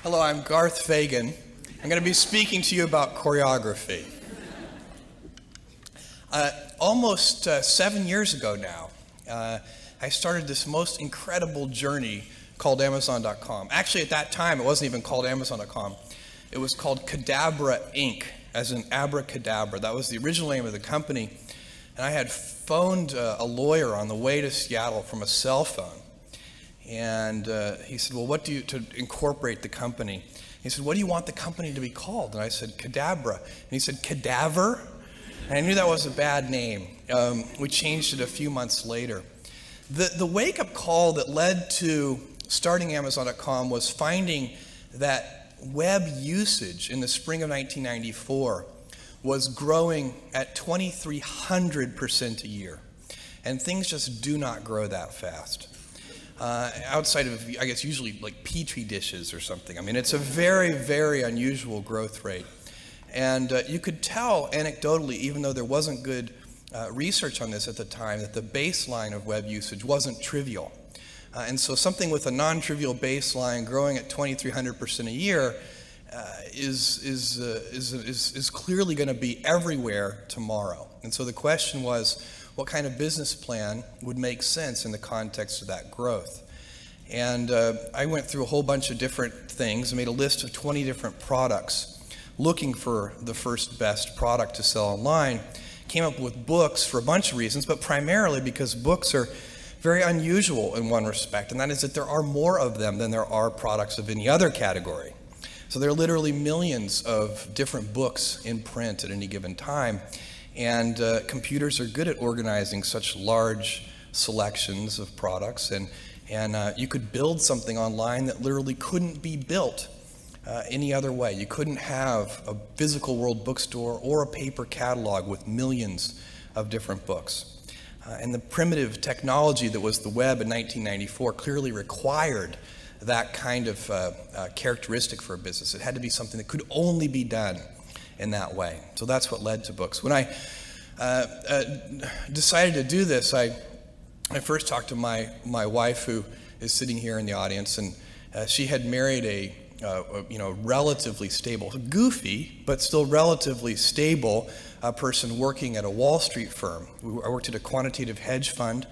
Hello, I'm Garth Fagan. I'm going to be speaking to you about choreography. Almost 7 years ago now, I started this most incredible journey called Amazon.com. Actually, at that time, it wasn't even called Amazon.com. It was called Cadabra Inc., as in abracadabra. That was the original name of the company. And I had phoned a lawyer on the way to Seattle from a cell phone. And he said, well, what do you, to incorporate the company? He said, what do you want the company to be called? And I said, Cadabra. And he said, Cadaver? And I knew that was a bad name. We changed it a few months later. The wake-up call that led to starting Amazon.com was finding that web usage in the spring of 1994 was growing at 2,300% a year. And things just do not grow that fast. Outside of, I guess, usually like Petri dishes or something. I mean, it's a very, very unusual growth rate. And you could tell anecdotally, even though there wasn't good research on this at the time, that the baseline of web usage wasn't trivial. And so something with a non-trivial baseline growing at 2,300% a year is clearly going to be everywhere tomorrow. And so the question was, what kind of business plan would make sense in the context of that growth? And I went through a whole bunch of different things, made a list of 20 different products, looking for the first best product to sell online. Came up with books for a bunch of reasons, but primarily because books are very unusual in one respect, and that is that there are more of them than there are products of any other category. So there are literally millions of different books in print at any given time. And computers are good at organizing such large selections of products, and you could build something online that literally couldn't be built any other way. You couldn't have a physical world bookstore or a paper catalog with millions of different books. And the primitive technology that was the web in 1994 clearly required that kind of characteristic for a business. It had to be something that could only be done in that way. So that's what led to books. When I decided to do this, I first talked to my wife, who is sitting here in the audience, and she had married a relatively stable, goofy, but still relatively stable person working at a Wall Street firm. I worked at a quantitative hedge fund,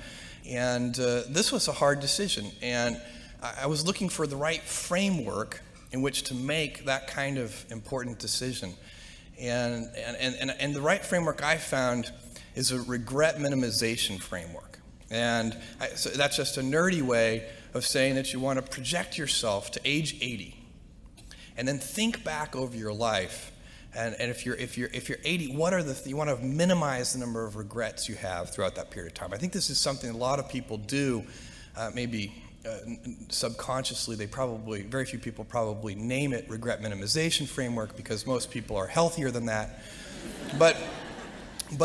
and this was a hard decision. And I was looking for the right framework in which to make that kind of important decision. And the right framework I found is a regret minimization framework. And so that's just a nerdy way of saying that you want to project yourself to age 80 and then think back over your life. And if you're 80, what are you want to minimize the number of regrets you have throughout that period of time. I think this is something a lot of people do, maybe subconsciously. Very few people probably name it regret minimization framework because most people are healthier than that. But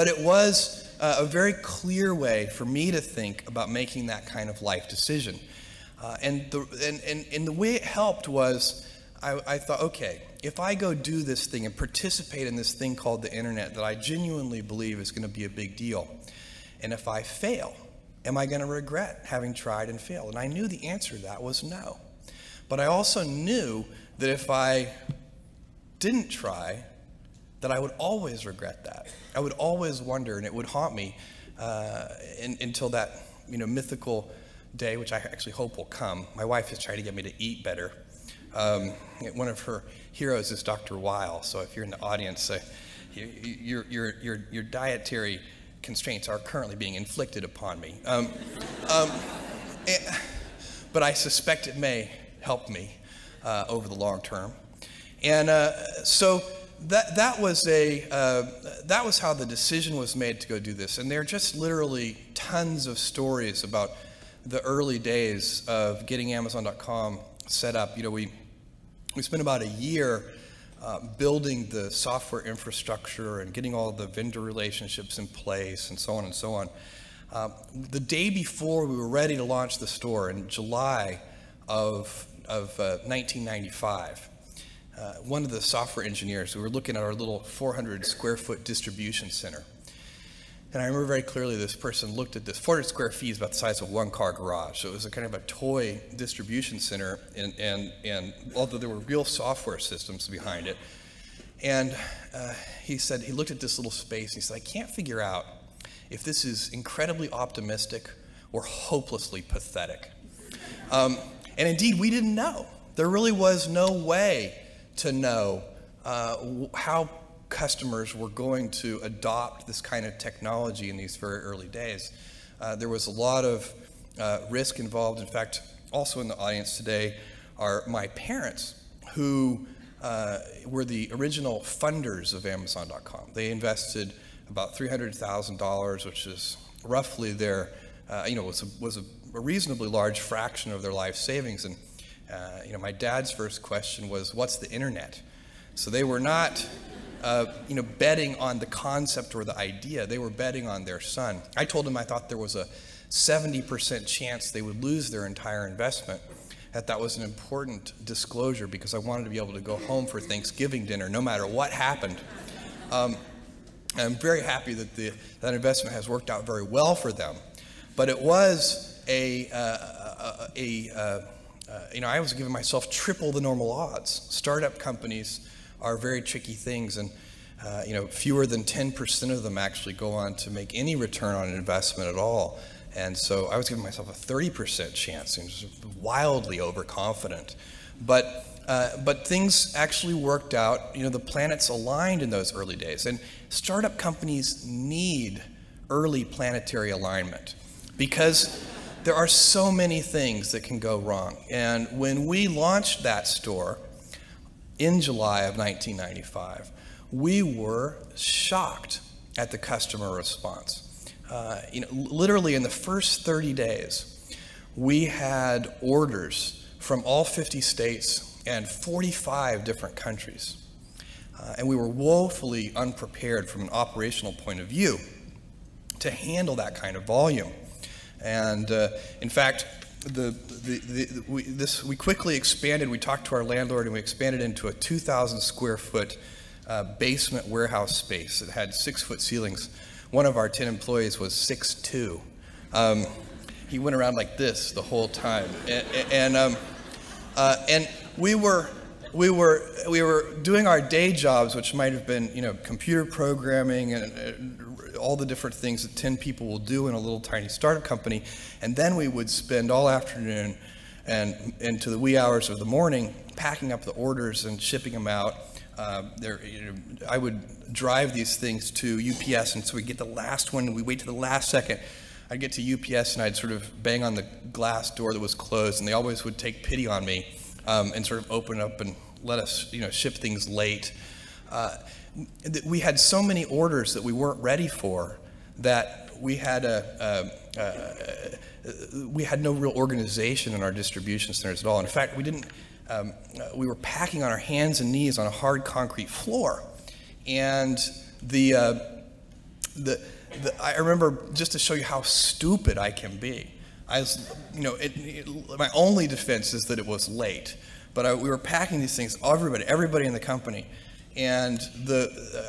it was a very clear way for me to think about making that kind of life decision. And the way it helped was I thought, okay, if I go do this thing and participate in this thing called the internet that I genuinely believe is going to be a big deal, and if I fail, am I going to regret having tried and failed? And I knew the answer to that was no. But I also knew that if I didn't try, that I would always regret that. I would always wonder, and it would haunt me until that mythical day, which I actually hope will come. My wife is trying to get me to eat better. One of her heroes is Dr. Weil. So if you're in the audience, your dietary constraints are currently being inflicted upon me. But I suspect it may help me over the long term. And so that was how the decision was made to go do this. And there are just literally tons of stories about the early days of getting Amazon.com set up. We spent about a year building the software infrastructure and getting all the vendor relationships in place and so on and so on. The day before we were ready to launch the store in July of 1995, one of the software engineers, we were looking at our little 400 square foot distribution center. And I remember very clearly this person looked at this. 400 square feet is about the size of one car garage. So it was a kind of a toy distribution center, and although there were real software systems behind it. And he said, he looked at this little space, and he said, I can't figure out if this is incredibly optimistic or hopelessly pathetic. And indeed, we didn't know. There really was no way to know how customers were going to adopt this kind of technology in these very early days. There was a lot of risk involved. In fact, also in the audience today are my parents, who were the original funders of Amazon.com. They invested about $300,000, which is roughly their, was a reasonably large fraction of their life savings. And my dad's first question was, "What's the internet?" So they were not betting on the concept or the idea. They were betting on their son. I told him I thought there was a 70% chance they would lose their entire investment, that was an important disclosure because I wanted to be able to go home for Thanksgiving dinner no matter what happened. I'm very happy that that investment has worked out very well for them. But it was I was giving myself triple the normal odds. Startup companies are very tricky things, and fewer than 10% of them actually go on to make any return on an investment at all. And so I was giving myself a 30% chance, and just wildly overconfident. But things actually worked out. The planets aligned in those early days, and startup companies need early planetary alignment because there are so many things that can go wrong. And when we launched that store in July of 1995, we were shocked at the customer response. Literally in the first 30 days, we had orders from all 50 states and 45 different countries. And we were woefully unprepared from an operational point of view to handle that kind of volume. And in fact, we quickly expanded. We talked to our landlord, and we expanded into a 2,000 square foot basement warehouse space. It had 6-foot ceilings. One of our 10 employees was 6'2". He went around like this the whole time, and we were doing our day jobs, which might have been computer programming and all the different things that 10 people will do in a little tiny startup company, and then we would spend all afternoon and into the wee hours of the morning packing up the orders and shipping them out. I would drive these things to UPS, and so we'd get the last one, and we'd wait to the last second. I'd get to UPS, and I'd sort of bang on the glass door that was closed, and they always would take pity on me and sort of open up and let us ship things late. We had so many orders that we weren't ready for that we had no real organization in our distribution centers at all. In fact, we were packing on our hands and knees on a hard concrete floor, and I remember, just to show you how stupid I can be, my only defense is that it was late, but we were packing these things, everybody in the company, and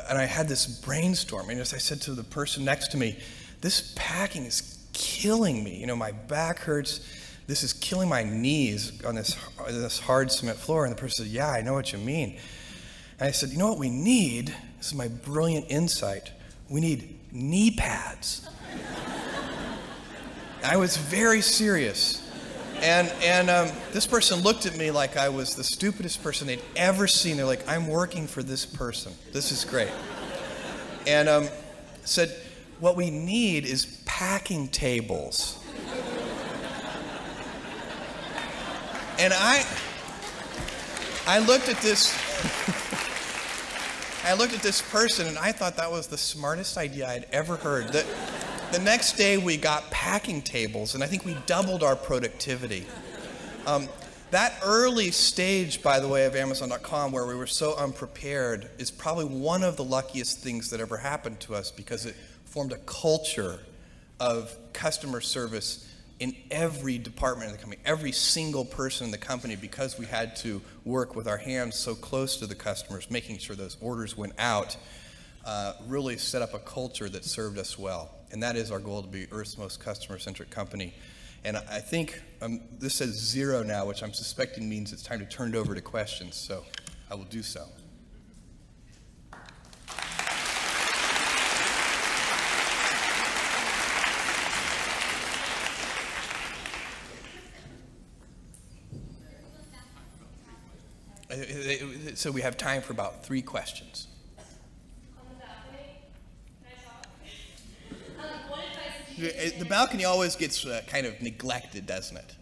I had this brainstorm, and as I said to the person next to me, this packing is killing me. My back hurts. This is killing my knees on this hard cement floor. And the person said, "Yeah, I know what you mean." And I said, "You know what we need?" This is my brilliant insight. We need knee pads. I was very serious. And this person looked at me like I was the stupidest person they'd ever seen. They're like, "I'm working for this person. This is great." And said, "What we need is packing tables." And I looked at this person, and I thought that was the smartest idea I'd ever heard. The next day we got packing tables, and I think we doubled our productivity. That early stage, by the way, of Amazon.com, where we were so unprepared, is probably one of the luckiest things that ever happened to us, because it formed a culture of customer service in every department of the company, every single person in the company, because we had to work with our hands so close to the customers, making sure those orders went out, really set up a culture that served us well. and that is our goal, to be Earth's most customer-centric company. And I think this says 0 now, which I'm suspecting means it's time to turn it over to questions, so I will do so. So we have time for about 3 questions. On the balcony? Can I talk? What advice did you give The balcony always gets kind of neglected, doesn't it?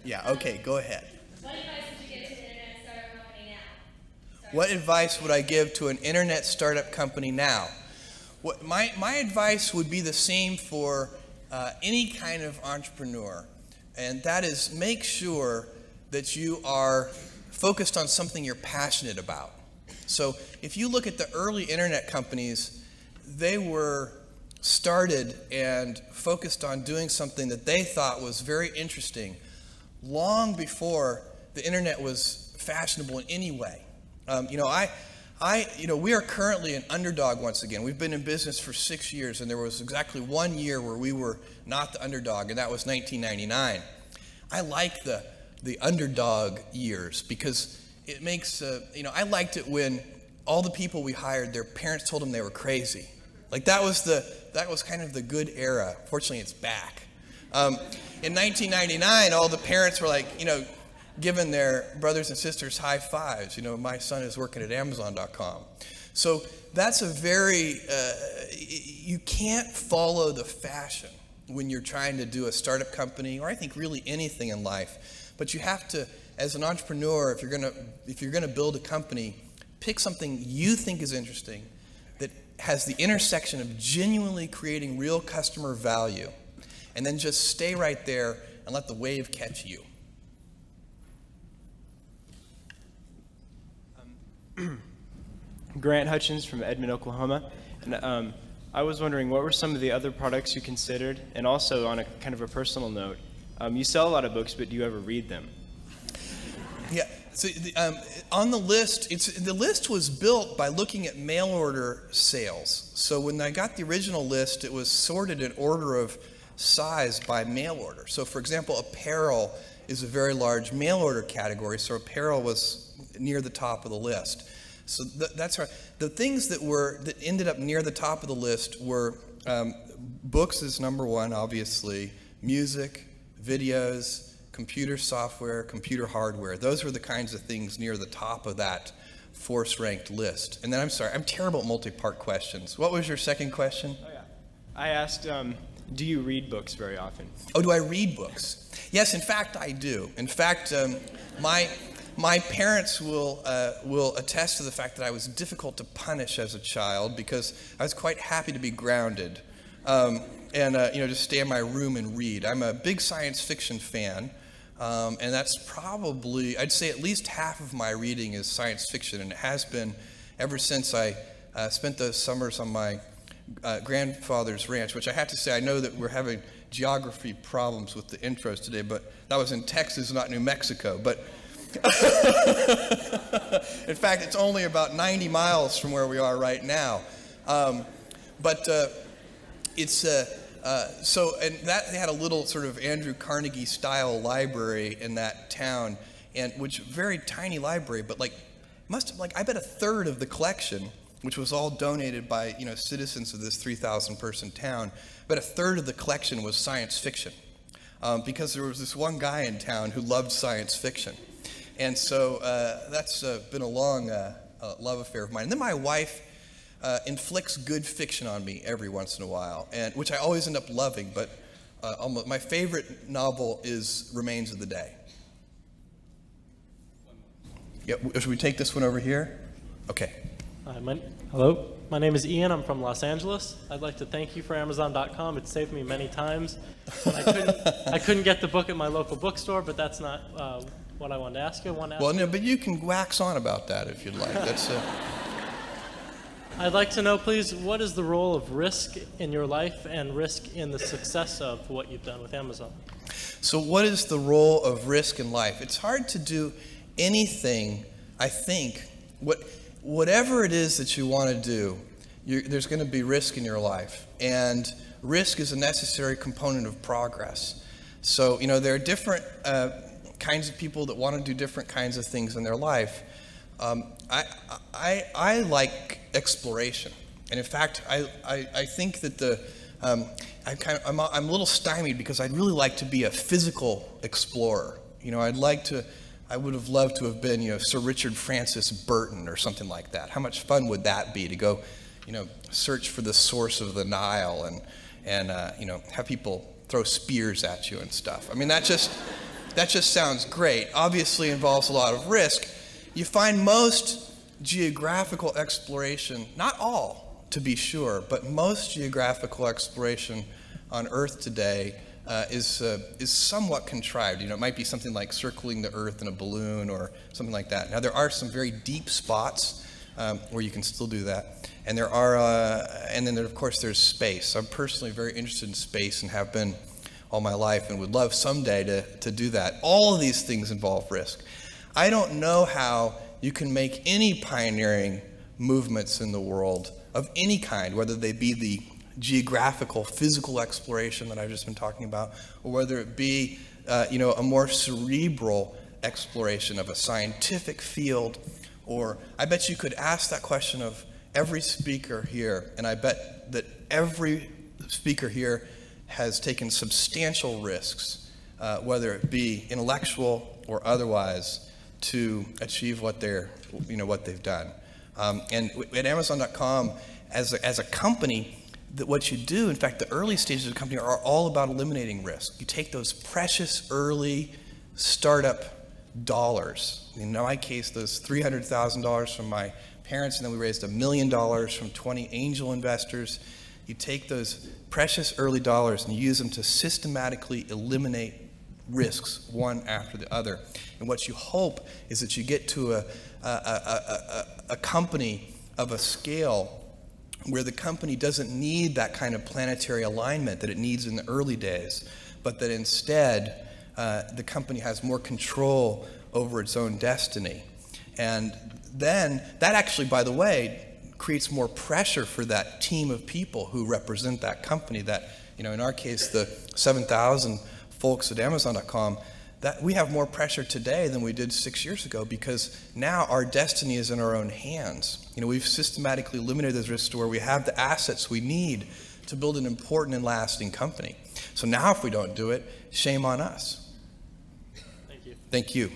Yeah, okay, go ahead. What advice would you give to an internet startup company now? What advice would I give to an internet startup company now? My advice would be the same for any kind of entrepreneur, and that is make sure that you are focused on something you're passionate about. So if you look at the early internet companies, they were started and focused on doing something that they thought was very interesting long before the internet was fashionable in any way. We are currently an underdog once again. We've been in business for 6 years, and there was exactly 1 year where we were not the underdog, and that was 1999. I like the underdog years because it makes, I liked it when all the people we hired, their parents told them they were crazy. Like that was kind of the good era. Fortunately, it's back. In 1999, all the parents were like, giving their brothers and sisters high fives. My son is working at Amazon.com. So that's a very, you can't follow the fashion when you're trying to do a startup company, or I think really anything in life. But you have to, as an entrepreneur, if you're gonna build a company, pick something you think is interesting that has the intersection of genuinely creating real customer value, and then just stay right there and let the wave catch you. Grant Hutchins from Edmond, Oklahoma. And I was wondering, what were some of the other products you considered? And also, on a kind of a personal note, you sell a lot of books, but do you ever read them? Yeah. So on the list, the list was built by looking at mail order sales. So when I got the original list, it was sorted in order of size by mail order. So for example, apparel is a very large mail order category, so apparel was near the top of the list. So that's right. The things that ended up near the top of the list were books is number 1, obviously, music, videos, computer software, computer hardware. Those were the kinds of things near the top of that force-ranked list. And then, I'm sorry, I'm terrible at multi-part questions. What was your second question? Oh, yeah. I asked, do you read books very often? Oh, do I read books? Yes, in fact, I do. In fact, my parents will attest to the fact that I was difficult to punish as a child because I was quite happy to be grounded and just stay in my room and read. I'm a big science fiction fan, and that's probably, I'd say at least half of my reading is science fiction, and it has been ever since I spent those summers on my grandfather's ranch, which I have to say, I know that we're having geography problems with the intros today, but that was in Texas, not New Mexico. But in fact, it's only about 90 miles from where we are right now. And that they had a little sort of Andrew Carnegie style library in that town, and which very tiny library, but I bet a third of the collection, which was all donated by citizens of this 3,000 person town, but a third of the collection was science fiction, because there was this one guy in town who loved science fiction. And so that's been a long love affair of mine. And then my wife inflicts good fiction on me every once in a while, which I always end up loving. But my favorite novel is Remains of the Day. Yeah, should we take this one over here? Okay. Hello, my name is Ian. I'm from Los Angeles. I'd like to thank you for Amazon.com. It's saved me many times. I couldn't get the book at my local bookstore, but that's not what I wanted to ask you. No, but you can wax on about that if you'd like. That's. I'd like to know, please, what is the role of risk in your life and risk in the success of what you've done with Amazon? So, what is the role of risk in life? It's hard to do anything. I think whatever it is that you want to do, there's going to be risk in your life, and risk is a necessary component of progress. So, there are different kinds of people that want to do different kinds of things in their life. I like exploration, and in fact, I think that I'm a little stymied because I'd really like to be a physical explorer. I would have loved to have been, Sir Richard Francis Burton or something like that. How much fun would that be to go, search for the source of the Nile and have people throw spears at you and stuff. I mean, that just sounds great. Obviously involves a lot of risk. You find most geographical exploration, not all to be sure, but most geographical exploration on Earth today is somewhat contrived. It might be something like circling the Earth in a balloon or something like that. Now, there are some very deep spots where you can still do that, and and then of course there's space. I'm personally very interested in space and have been all my life, and would love someday to do that. All of these things involve risk. I don't know how you can make any pioneering movements in the world of any kind, whether they be the geographical, physical exploration that I've just been talking about, or whether it be, a more cerebral exploration of a scientific field. Or I bet you could ask that question of every speaker here, and I bet that every speaker here has taken substantial risks, whether it be intellectual or otherwise, to achieve what they've done. And at Amazon.com, as a company, that what you do, in fact, the early stages of the company are all about eliminating risk. You take those precious early startup dollars. In my case, those $300,000 from my parents, and then we raised $1 million from 20 angel investors. You take those precious early dollars and you use them to systematically eliminate risks one after the other. And what you hope is that you get to a company of a scale where the company doesn't need that kind of planetary alignment that it needs in the early days, but that instead the company has more control over its own destiny. And then that actually, by the way, creates more pressure for that team of people who represent that company. That, in our case, the 7,000 folks at Amazon.com, that we have more pressure today than we did 6 years ago, because now our destiny is in our own hands. We've systematically eliminated those risks to where we have the assets we need to build an important and lasting company. So now if we don't do it, shame on us. Thank you. Thank you.